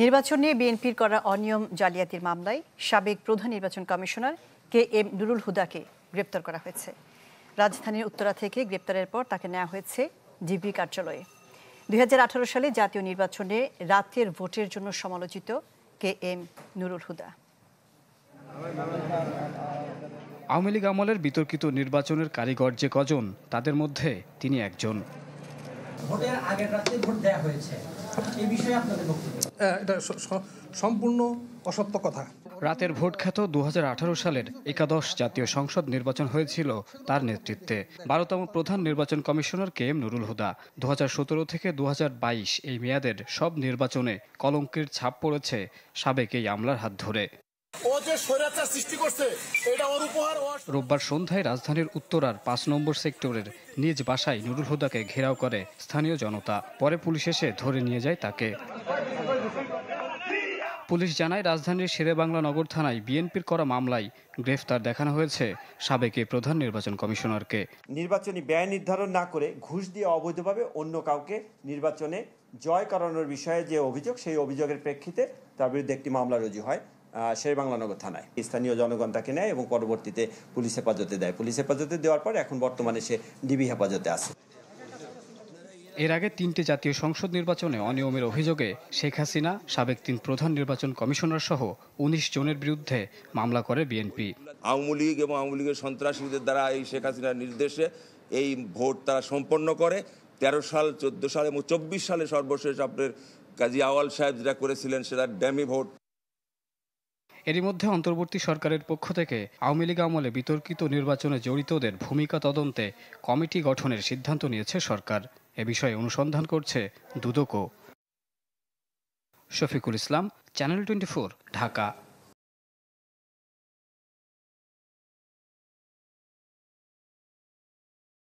নির্বাচন নিয়ে বিএনপির করা অনিয়ম জালিয়াতির মামলায় সাবেক প্রধান নির্বাচন কমিশনার KM নুরুল হুদাকে গ্রেপ্তার করা হয়েছে। রাজধানীর উত্তরা থেকে গ্রেপ্তারের পর তাকে নেওয়া হয়েছে ডিবি কার্যালয়ে। 2018 সালে জাতীয় নির্বাচনে রাতের ভোটের জন্য সমালোচিত KM নুরুল হুদা। আওয়ামী লীগ আমলের বিতর্কিত নির্বাচনের কারিগর যে কজন, তাদের মধ্যে তিনি একজন। ভোটের আগের রাতে ভোট দেওয়া হয়েছে, এই বিষয়ে আপনাদের বক্তব্য? এটা সম্পূর্ণ অসত্য কথা। রাতের ভোট খ্যাত 2018 সালের একাদশ জাতীয় সংসদ নির্বাচন হয়েছিল তার নেতৃত্বে। 12তম প্রধান নির্বাচন কমিশনার KM নুরুল হুদা 2017 থেকে 2022 এই মেয়াদের সব নির্বাচনে কলঙ্কের ছাপ পড়েছে সাবেক এই আমলার হাত ধরে। রোববার সন্ধ্যায় রাজধানীর উত্তরার 5 নম্বর সেক্টরের নিজ বাসায় নুরুল হুদাকে ঘেরাও করে স্থানীয় জনতা। পরে পুলিশ এসে ধরে নিয়ে যায় তাকে। পুলিশ জানায়, রাজধানীর শেরেবাংলা নগর থানায় বিএনপির করা মামলায় গ্রেফতার দেখানো হয়েছে সাবেক প্রধান নির্বাচন কমিশনারকে। নির্বাচনী ব্যয় নির্ধারণ না করে ঘুষ দিয়ে অবৈধভাবে অন্য কাউকে নির্বাচনে জয় করানোর বিষয়ে যে অভিযোগ, সেই অভিযোগের প্রেক্ষিতে তার বিরুদ্ধে একটি মামলা রুজু হয় শেরেবাংলা নগর থানায়। স্থানীয় জনগণ তাকে নেয় এবং পরবর্তীতে পুলিশ হেফাজতে দেয়। পুলিশ হেফাজতে দেওয়ার পর এখন বর্তমানে সে ডিবি হেফাজতে আছে। এর আগে 3টে জাতীয় সংসদ নির্বাচনে অনিয়মের অভিযোগে শেখ হাসিনা, সাবেক 3 প্রধান নির্বাচন কমিশনার সহ 19 জনের বিরুদ্ধে মামলা করে বিএনপি। আওয়ামী লীগ এবং আওয়ামী লীগের সন্ত্রাসীদের দ্বারা এই শেখ হাসিনার নির্দেশে এই ভোট তারা সম্পন্ন করে। 13 সাল, 14 সাল এবং 24 সালে সর্বশেষ আপনার কাজী আওয়াল সাহেব যেটা করেছিলেন সেটা ড্যামি ভোট। এরই মধ্যে অন্তর্বর্তী সরকারের পক্ষ থেকে আওয়ামী লীগ আমলে বিতর্কিত নির্বাচনে জড়িতদের ভূমিকা তদন্তে কমিটি গঠনের সিদ্ধান্ত নিয়েছে সরকার। এ বিষয়ে অনুসন্ধান করছে দুদকও। শফিকুল ইসলাম, চ্যানেল 24, ঢাকা।